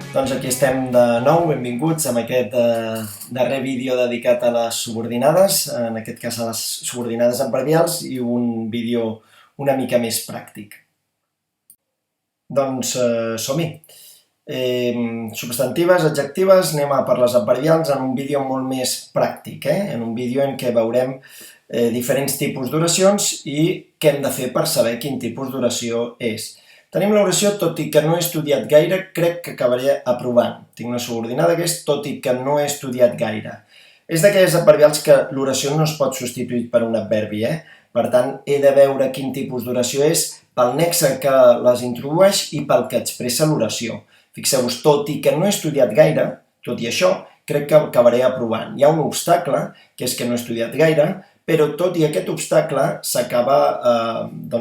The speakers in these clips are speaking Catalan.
Doncs aquí estem de nou, benvinguts amb aquest darrer vídeo dedicat a les subordinades, en aquest cas a les subordinades adverbials, i un vídeo una mica més pràctic. Doncs som-hi. Substantives, adjectives, anem a per les adverbials en un vídeo molt més pràctic, en un vídeo en què veurem diferents tipus d'oracions i què hem de fer per saber quin tipus d'oració és. Tenim l'oració tot i que no he estudiat gaire, crec que acabaré aprovant. Tinc una subordinada que és tot i que no he estudiat gaire. És d'aquelles adverbials que l'oració no es pot substituir per un adverbi, Per tant, he de veure quin tipus d'oració és pel nexe que les introdueix i pel que expressa l'oració. Fixeu-vos, tot i que no he estudiat gaire, tot i això, crec que acabaré aprovant. Hi ha un obstacle, que és que no he estudiat gaire, però tot i aquest obstacle s'acaba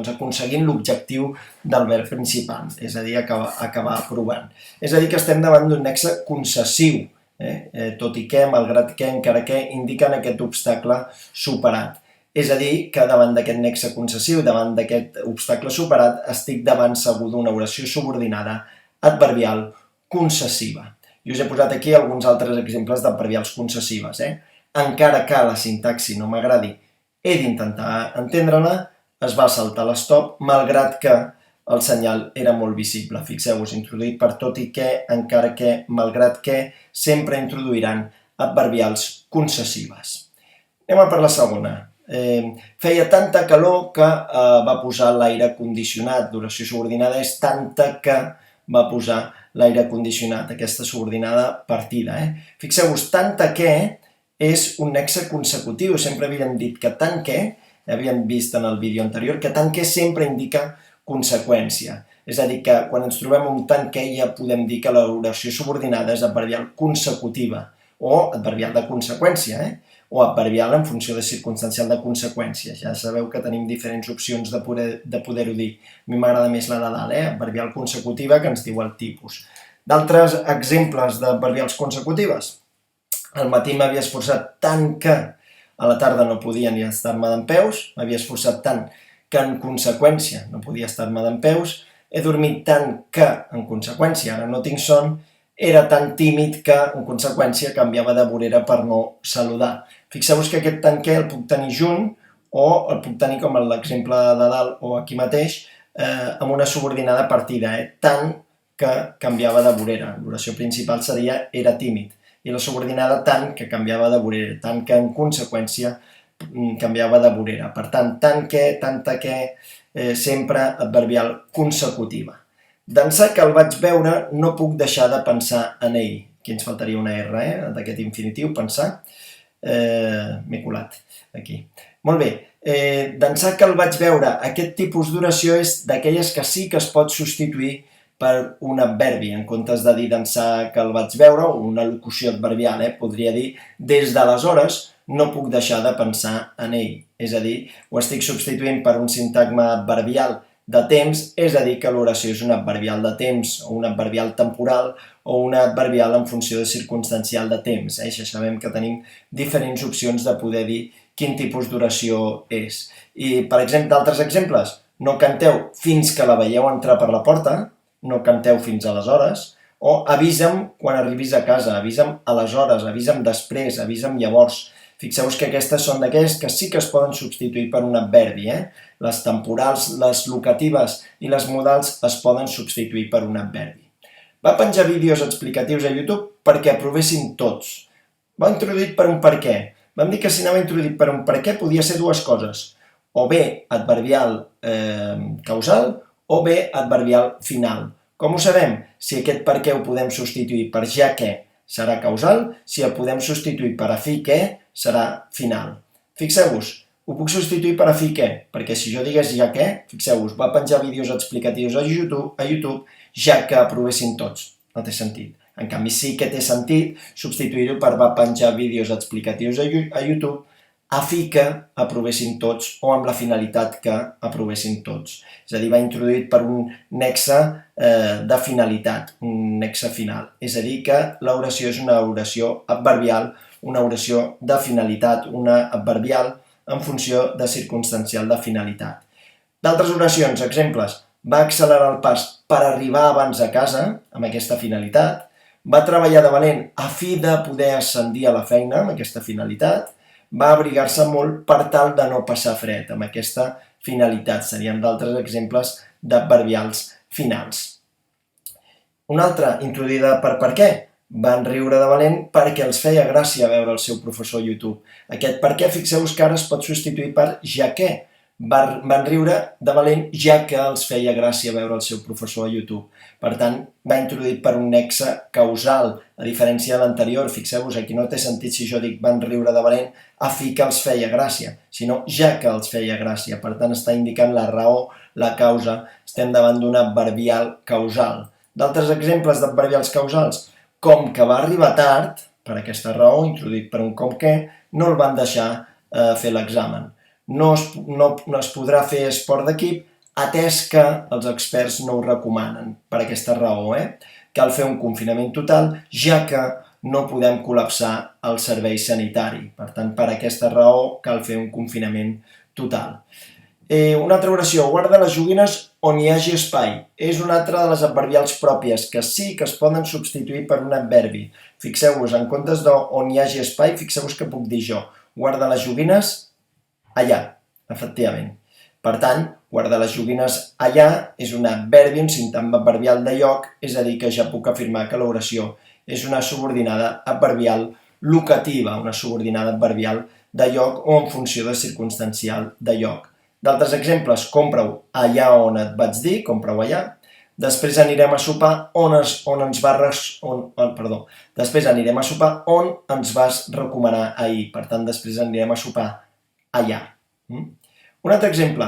aconseguint l'objectiu del verb principal, és a dir, acabar aprovant. És a dir, que estem davant d'un nexe concessiu, tot i que, malgrat que, encara que, indiquen aquest obstacle superat. És a dir, que davant d'aquest nexe concessiu, davant d'aquest obstacle superat, estic davant segur d'una oració subordinada adverbial concessiva. I us he posat aquí alguns altres exemples d'adverbials concessives, Encara que la sintaxi no m'agradi, he d'intentar entendre-la, es va saltar l'stop, malgrat que el senyal era molt visible. Fixeu-vos, introduït per tot i que, encara que, malgrat que, sempre introduiran adverbials concessives. Anem a per la segona. Feia tanta calor que va posar l'aire condicionat. L'oració subordinada és tanta que va posar l'aire condicionat, aquesta subordinada partida. Fixeu-vos, tanta que és un nexe consecutiu. Sempre havíem dit que tant que, havíem vist en el vídeo anterior, que tant que sempre indica conseqüència. És a dir, que quan ens trobem un tant que ja podem dir que l'oració subordinada és adverbial consecutiva o adverbial de conseqüència, o adverbial en funció de circumstancial de conseqüència. Ja sabeu que tenim diferents opcions de poder-ho dir. A mi m'agrada més la de dalt, adverbial consecutiva, que ens diu el tipus. D'altres exemples d'adverbials consecutives. Al matí m'havia esforçat tant que a la tarda no podia ni estar-me dempeus, m'havia esforçat tant que en conseqüència no podia estar-me dempeus, he dormit tant que en conseqüència ara no tinc son, era tan tímid que en conseqüència canviava de vorera per no saludar. Fixeu-vos que aquest tant que el puc tenir junt o el puc tenir com l'exemple de dalt o aquí mateix amb una subordinada partida, tant que canviava de vorera. L'oració principal seria era tímid. I la subordinada tant que canviava de vorera, tant que en conseqüència canviava de vorera. Per tant, tant que, tanta que, sempre adverbial consecutiva. D'ençà que el vaig veure, no puc deixar de pensar en ell. Aquí ens faltaria una R, d'aquest infinitiu, pensar. M'he colat, aquí. Molt bé, d'ençà que el vaig veure, aquest tipus d'oració és d'aquelles que sí que es pot substituir per un adverbi, en comptes de dir d'ençà que el vaig veure, o una locució adverbial, podria dir des d'aleshores no puc deixar de pensar en ell. És a dir, ho estic substituint per un sintagma adverbial de temps, és a dir, que l'oració és un adverbial de temps, o un adverbial temporal, o un adverbial en funció de circumstancial de temps. Ja sabem que tenim diferents opcions de poder dir quin tipus d'oració és. I, per exemple, d'altres exemples, no canteu fins que la veieu entrar per la porta, no canteu fins aleshores, o avisa'm quan arribis a casa, avisa'm aleshores, avisa'm després, avisa'm llavors. Fixeu-vos que aquestes són d'aquelles que sí que es poden substituir per un adverbi, Les temporals, les locatives i les modals es poden substituir per un adverbi. Va penjar vídeos explicatius a YouTube perquè aprovessin tots. Va introduït per un per què. Vam dir que si anava introduït per un per què podia ser dues coses, o bé adverbial causal o bé adverbial final. Com ho sabem? Si aquest per què ho podem substituir per ja que serà causal, si el podem substituir per a fi que serà final. Fixeu-vos, ho puc substituir per a fi que, perquè si jo digués ja que, fixeu-vos, va penjar vídeos explicatius a YouTube ja que aprovessin tots. No té sentit. En canvi, sí que té sentit substituir-ho per va penjar vídeos explicatius a YouTube a fi que aprovessin tots o amb la finalitat que aprovessin tots. És a dir, va introduït per un nexe de finalitat, un nexe final. És a dir, que l'oració és una oració adverbial, una oració de finalitat, una adverbial en funció de circumstancial de finalitat. D'altres oracions, exemples, va accelerar el pas per arribar abans a casa, amb aquesta finalitat, va treballar de valent a fi de poder ascendir a la feina amb aquesta finalitat, va abrigar-se molt per tal de no passar fred, amb aquesta finalitat. Serien d'altres exemples d'adverbials finals. Una altra, introduïda per què? Van riure de valent perquè els feia gràcia veure el seu professor a YouTube. Aquest per què, fixeu-vos que ara es pot substituir per ja que. Van riure de valent ja que els feia gràcia veure el seu professor a YouTube. Per tant, va introduït per un nexe causal, a diferència de l'anterior. Fixeu-vos, aquí no té sentit si jo dic van riure de valent a fi que els feia gràcia, sinó ja que els feia gràcia. Per tant, està indicant la raó, la causa. Estem davant d'un adverbial causal. D'altres exemples d'adverbials causals, com que va arribar tard, per aquesta raó, introduït per un com que, no el van deixar fer l'examen. No es podrà fer esport d'equip atès que els experts no ho recomanen, per aquesta raó. Cal fer un confinament total, ja que no podem col·lapsar el servei sanitari. Per tant, per aquesta raó cal fer un confinament total. Una altra oració, guarda les joguines on hi hagi espai. És una altra de les adverbials pròpies, que sí que es poden substituir per un adverbi. Fixeu-vos, en comptes d'on hi hagi espai, fixeu-vos que puc dir jo. Guarda les joguines allà, efectivament. Per tant, guarda les joguines allà és un adverbi, un sintagma adverbial de lloc, és a dir, que ja puc afirmar que l'oració és una subordinada adverbial locativa, una subordinada adverbial de lloc o en funció de circumstancial de lloc. D'altres exemples, compra-ho allà on et vaig dir, compra-ho allà. Després anirem a sopar Després anirem a sopar on ens vas recomanar ahir. Per tant, després anirem a sopar allà. Un altre exemple,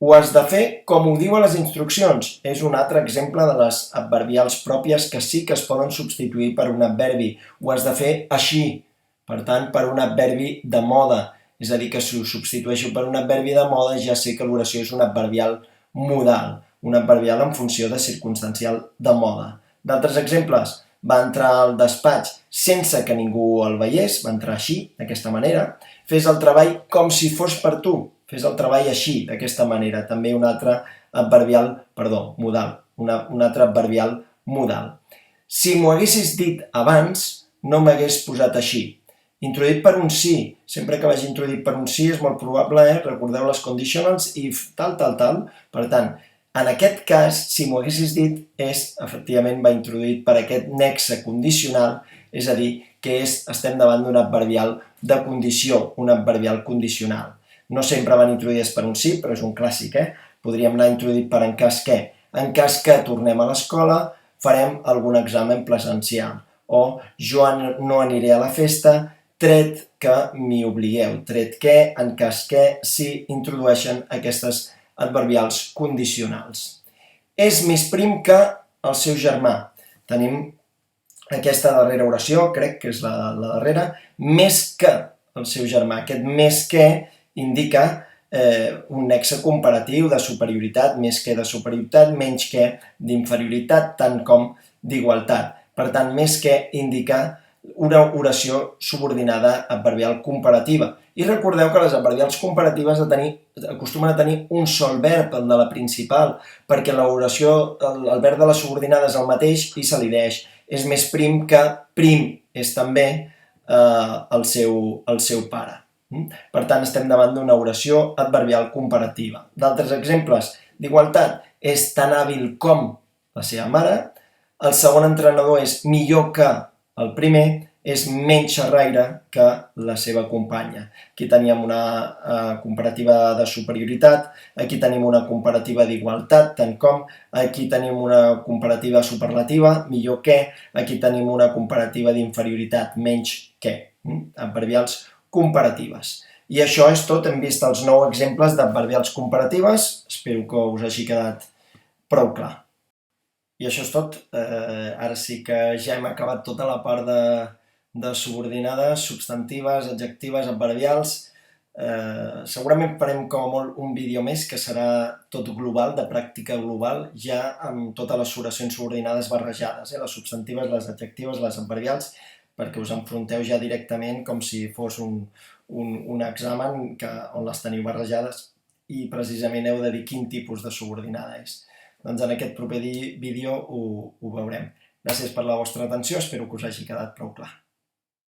ho has de fer com ho diuen les instruccions. És un altre exemple de les adverbials pròpies que sí que es poden substituir per un adverbi. Ho has de fer així, per tant, per un adverbi de moda. És a dir, que si ho substitueixo per un adverbi de moda ja sé que l'oració és un adverbial modal, un adverbial en funció de circumstancial de moda. D'altres exemples, va entrar al despatx sense que ningú el veiés, va entrar així, d'aquesta manera. Fes el treball com si fos per tu, fes el treball així, d'aquesta manera. També un altre adverbial, modal, un altre adverbial modal. Si m'ho haguessis dit abans, no m'hagués posat així. Introduït per un sí. Sempre que vagi introduït per un sí és molt probable, recordeu les conditionals i tal. Per tant, en aquest cas, si m'ho haguessis dit, efectivament, va introduït per aquest nexe condicional, és a dir, que estem davant d'un adverbial de condició, un adverbial condicional. No sempre van introduïts per un sí, però és un clàssic, Podríem anar introduït per en cas que. En cas que tornem a l'escola, farem algun examen presencial. O jo no aniré a la festa, tret que m'hi obligueu, tret que, en cas que, si introdueixen aquestes adverbials condicionals. És més prim que el seu germà. Tenim aquesta darrera oració, crec que és la darrera, més que el seu germà. Aquest més que indica un nexe comparatiu de superioritat, més que de superioritat, menys que d'inferioritat, tant com d'igualtat. Per tant, més que indica una oració subordinada adverbial comparativa. I recordeu que les adverbials comparatives acostumen a tenir un sol verb, el de la principal, perquè l'oració, el verb de la subordinada és el mateix i s'elideix. És més prim que prim és també el seu pare. Per tant, estem davant d'una oració adverbial comparativa. D'altres exemples d'igualtat, és tan hàbil com la seva mare. El segon entrenador és millor que el primer, és menys xerraire que la seva companya. Aquí teníem una comparativa de superioritat, aquí tenim una comparativa d'igualtat, tant com, aquí tenim una comparativa superlativa, millor que, aquí tenim una comparativa d'inferioritat, menys que, adverbials comparatives. I això és tot, hem vist els 9 exemples d'adverbials comparatives, espero que us hagi quedat prou clar. I això és tot. Ara sí que ja hem acabat tota la part de subordinades, substantives, adjectives, adverbials. Segurament farem com a molt un vídeo més que serà tot global, de pràctica global, ja amb totes les oracions subordinades barrejades, les substantives, les adjectives, les adverbials, perquè us enfronteu ja directament com si fos un examen on les teniu barrejades i precisament heu de dir quin tipus de subordinada és. Doncs en aquest proper vídeo ho veurem. Gràcies per la vostra atenció, espero que us hagi quedat prou clar.